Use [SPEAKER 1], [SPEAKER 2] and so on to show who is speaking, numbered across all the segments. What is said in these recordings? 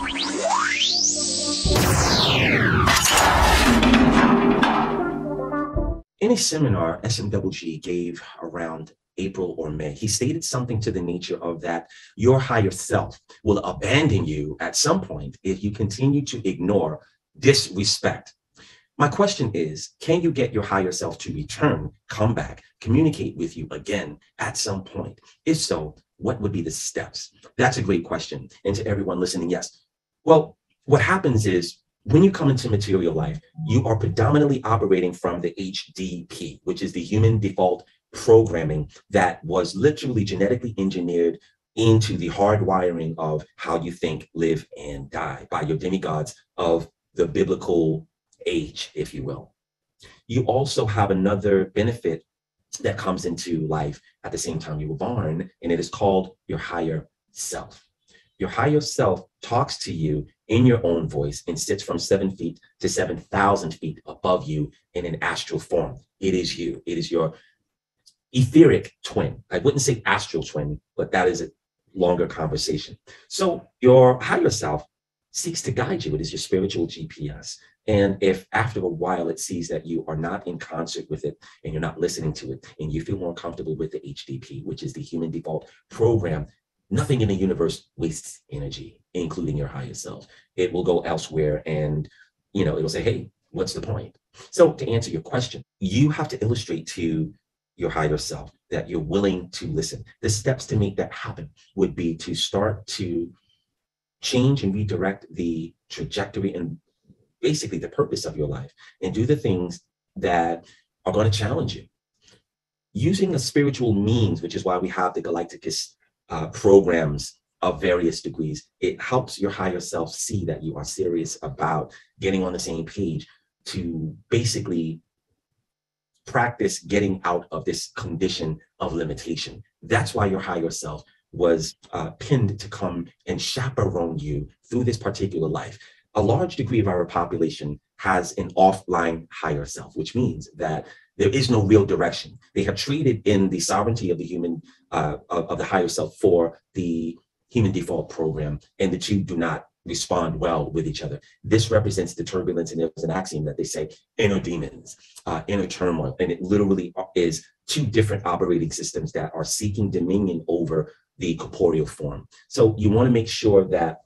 [SPEAKER 1] In a seminar SMWG gave around April or May, he stated something to the nature of that your higher self will abandon you at some point if you continue to ignore, disrespect. My question is, can you get your higher self to return, come back, communicate with you again at some point? If so, what would be the steps? That's a great question. And to everyone listening, yes. Well, what happens is when you come into material life, you are predominantly operating from the HDP, which is the human default programming that was literally genetically engineered into the hardwiring of how you think, live, and die by your demigods of the biblical age, if you will. You also have another benefit that comes into life at the same time you were born, and it is called your higher self. Your higher self talks to you in your own voice and sits from 7 feet to 7,000 feet above you in an astral form. It is you. It is your etheric twin. I wouldn't say astral twin, but that is a longer conversation. So your higher self seeks to guide you. It is your spiritual GPS. And if after a while it sees that you are not in concert with it and you're not listening to it and you feel more comfortable with the HDP, which is the human default program, nothing in the universe wastes energy, including your higher self. It will go elsewhere and, it'll say, hey, what's the point? So to answer your question, you have to illustrate to your higher self that you're willing to listen. The steps to make that happen would be to start to change and redirect the trajectory and basically the purpose of your life and do the things that are going to challenge you. Using a spiritual means, which is why we have the Galighticus programs of various degrees, it helps your higher self see that you are serious about getting on the same page to basically practice getting out of this condition of limitation. That's why your higher self was pinned to come and chaperone you through this particular life. A large degree of our population has an offline higher self, which means that there is no real direction. They have traded in the sovereignty of the human, of the higher self for the human default program, and the two do not respond well with each other. This represents the turbulence, and there's an axiom that they say inner demons, inner turmoil, and it literally is two different operating systems that are seeking dominion over the corporeal form. So you want to make sure that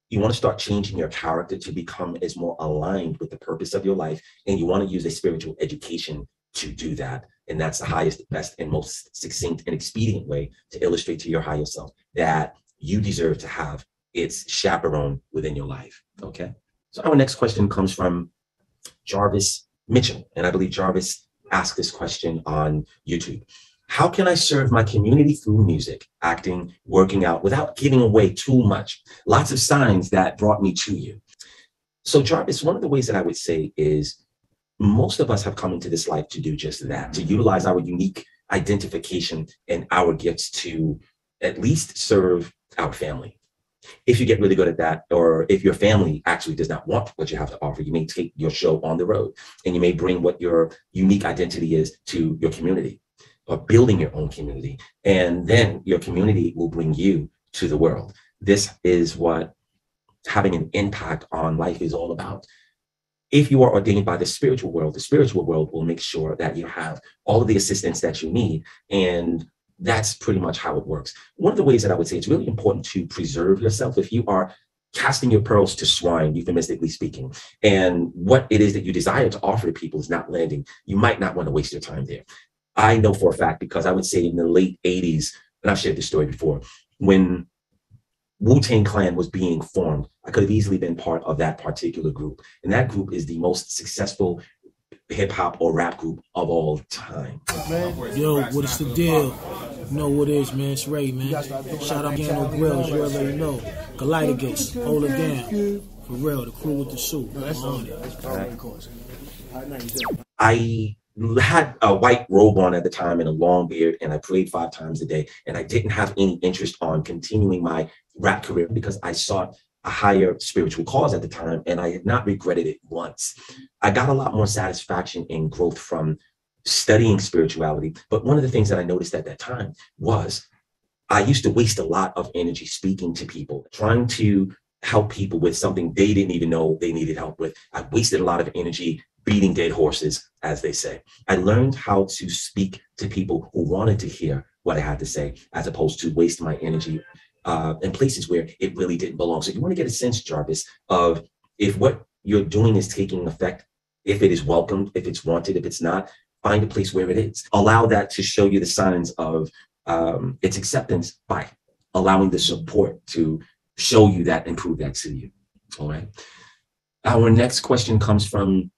[SPEAKER 1] you want to start changing your character to become as more aligned with the purpose of your life. And you want to use a spiritual education to do that. And that's the highest, best, and most succinct and expedient way to illustrate to your higher self that you deserve to have its chaperone within your life. Okay. So our next question comes from Jarvis Mitchell. And I believe Jarvis asked this question on YouTube. How can I serve my community through music, acting, working out without giving away too much? Lots of signs that brought me to you. So Jarvis, one of the ways that I would say is most of us have come into this life to do just that, to utilize our unique identification and our gifts to at least serve our family. If you get really good at that, or if your family actually does not want what you have to offer, you may take your show on the road and you may bring what your unique identity is to your community, or building your own community. And then your community will bring you to the world. This is what having an impact on life is all about. If you are ordained by the spiritual world will make sure that you have all of the assistance that you need. And that's pretty much how it works. One of the ways that I would say it's really important to preserve yourself. If you are casting your pearls to swine, euphemistically speaking, and what it is that you desire to offer to people is not landing, you might not want to waste your time there. I know for a fact, because I would say in the late 80s, and I've shared this story before, when Wu-Tang Clan was being formed, I could have easily been part of that particular group. And that group is the most successful hip hop or rap group of all time.
[SPEAKER 2] Yo, what is the deal? You know what it is, man. It's Ray, man. Shout out Gano Grills, you already know. Galighticus, hold it down. For real, the crew with the suit.
[SPEAKER 1] I had a white robe on at the time and a long beard, and I prayed 5 times a day, and I didn't have any interest on continuing my rap career because I sought a higher spiritual cause at the time, and I had not regretted it once. I got a lot more satisfaction and growth from studying spirituality, but one of the things that I noticed at that time was I used to waste a lot of energy speaking to people, trying to help people with something they didn't even know they needed help with. I wasted a lot of energy beating dead horses, as they say. I learned how to speak to people who wanted to hear what I had to say, as opposed to waste my energy in places where it really didn't belong. So you want to get a sense, Jarvis, of if what you're doing is taking effect, if it is welcomed, if it's wanted, if it's not, find a place where it is. Allow that to show you the signs of its acceptance by allowing the support to show you that and prove that to you. All right. Our next question comes from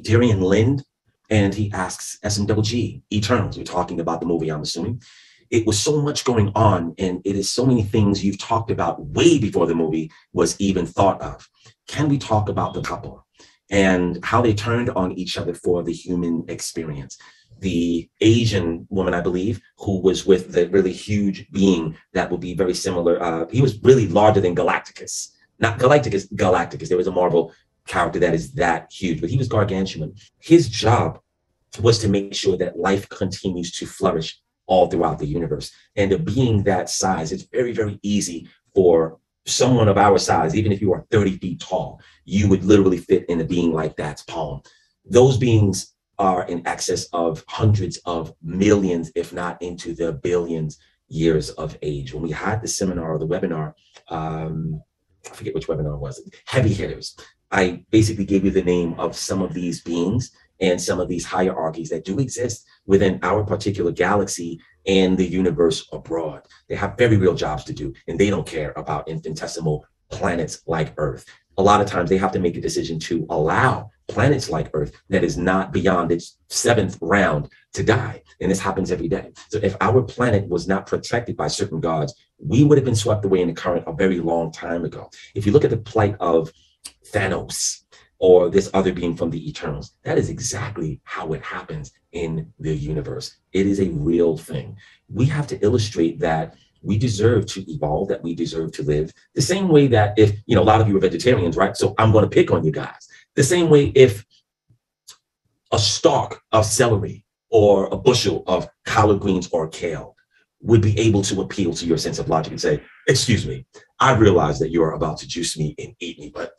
[SPEAKER 1] Darian Lind, and he asks, SMWG, Eternals, we're talking about the movie, I'm assuming. It was so much going on, and it is so many things you've talked about way before the movie was even thought of. Can we talk about the couple and how they turned on each other for the human experience? The Asian woman, I believe, who was with the really huge being that would be very similar. He was really larger than Galacticus. Not Galacticus, Galacticus. There was a Marvel character that is that huge, but he was gargantuan. His job was to make sure that life continues to flourish all throughout the universe. And a being that size, it's very, very easy for someone of our size, even if you are 30 feet tall, you would literally fit in a being like that's palm. Those beings are in excess of hundreds of millions, if not into the billions years of age. When we had the seminar or the webinar, I forget which webinar it was, Heavy Hitters, I basically gave you the name of some of these beings and some of these hierarchies that do exist within our particular galaxy and the universe abroad. They have very real jobs to do, and they don't care about infinitesimal planets like Earth. A lot of times they have to make a decision to allow planets like Earth that is not beyond its 7th round to die. And this happens every day. So if our planet was not protected by certain gods, we would have been swept away in the current a very long time ago. If you look at the plight of Thanos or this other being from the Eternals, that is exactly how it happens in the universe. It is a real thing. We have to illustrate that we deserve to evolve, that we deserve to live the same way that if, a lot of you are vegetarians, right? So I'm going to pick on you guys. The same way if a stalk of celery or a bushel of collard greens or kale would be able to appeal to your sense of logic and say, excuse me, I realize that you're about to juice me and eat me, but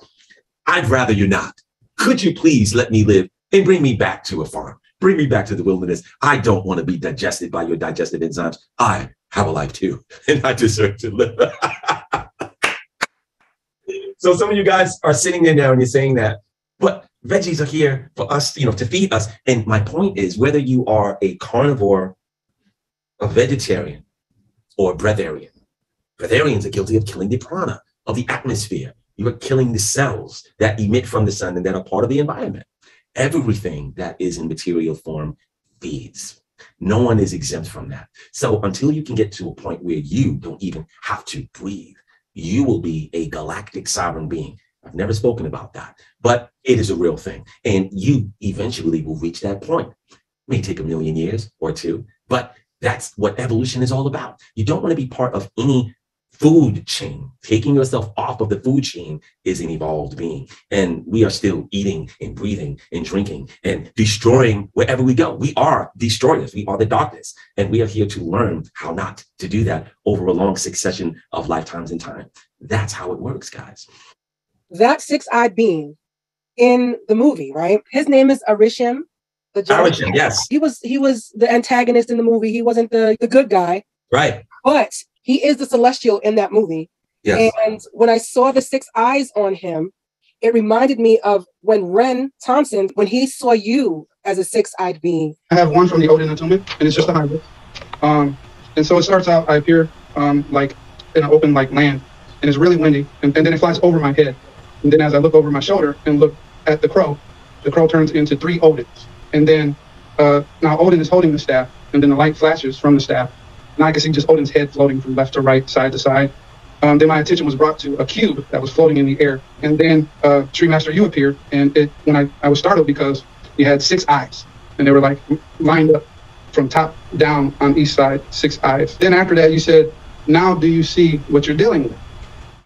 [SPEAKER 1] I'd rather you not. Could you please let me live and bring me back to a farm? Bring me back to the wilderness. I don't want to be digested by your digestive enzymes. I have a life too, and I deserve to live. So some of you guys are sitting there now and you're saying that, but veggies are here for us, to feed us. And my point is, whether you are a carnivore, a vegetarian, or a breatharian, breatharians are guilty of killing the prana of the atmosphere. You are killing the cells that emit from the sun and that are part of the environment. Everything that is in material form feeds. No one is exempt from that. So until you can get to a point where you don't even have to breathe, you will be a galactic sovereign being. I've never spoken about that, but it is a real thing. And you eventually will reach that point. It may take 1,000,000 years or 2, but that's what evolution is all about. You don't want to be part of any food chain. Taking yourself off of the food chain is an evolved being. And we are still eating and breathing and drinking and destroying wherever we go. We are destroyers. We are the darkness. And we are here to learn how not to do that over a long succession of lifetimes in time. That's how it works, guys.
[SPEAKER 3] That 6-eyed being in the movie, right? His name is Arishem.
[SPEAKER 1] Arishem, yes.
[SPEAKER 3] He was the antagonist in the movie. He wasn't the good guy.
[SPEAKER 1] Right.
[SPEAKER 3] But he is the celestial in that movie. Yes. And when I saw the 6 eyes on him, it reminded me of when Ren Thompson, when he saw you as a 6-eyed being.
[SPEAKER 4] I have one from the Odin Entombment, and it's just a hybrid. And so it starts out, I appear like in an open land, and it's really windy, and then it flies over my head. And then as I look over my shoulder and look at the crow turns into 3 Odins. And then now Odin is holding the staff, and then the light flashes from the staff. And I can see just Odin's head floating from left to right, side to side. Then my attention was brought to a cube that was floating in the air. And then Tree Master, you appeared. And when I was startled because you had 6 eyes. And they were lined up from top down on each side, 6 eyes. Then after that, you said, now do you see what you're dealing with?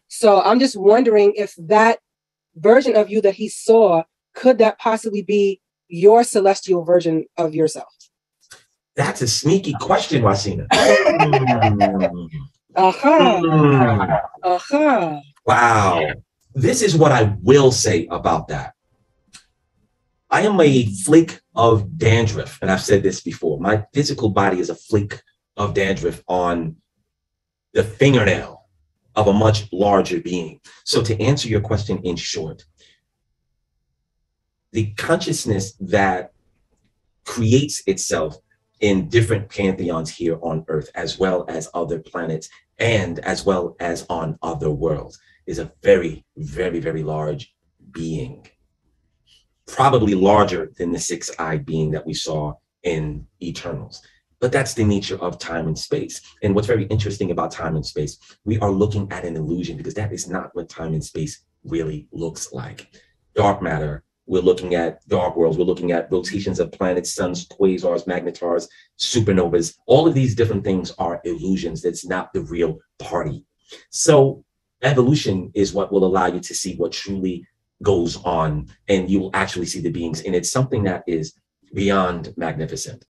[SPEAKER 3] So I'm just wondering if that version of you that he saw, could that possibly be your celestial version of yourself?
[SPEAKER 1] That's a sneaky question, Wasina. Wow. This is what I will say about that. I am a flake of dandruff, and I've said this before. My physical body is a flake of dandruff on the fingernail of a much larger being. So to answer your question in short, the consciousness that creates itself in different pantheons here on Earth, as well as other planets, and as well as on other worlds, is a very, very, very large being. Probably larger than the six-eyed being that we saw in Eternals. But that's the nature of time and space. And what's very interesting about time and space, we are looking at an illusion, because that is not what time and space really looks like. Dark matter, we're looking at dark worlds, we're looking at rotations of planets, suns, quasars, magnetars, supernovas. All of these different things are illusions. That's not the real party. So evolution is what will allow you to see what truly goes on, and you will actually see the beings. And it's something that is beyond magnificent.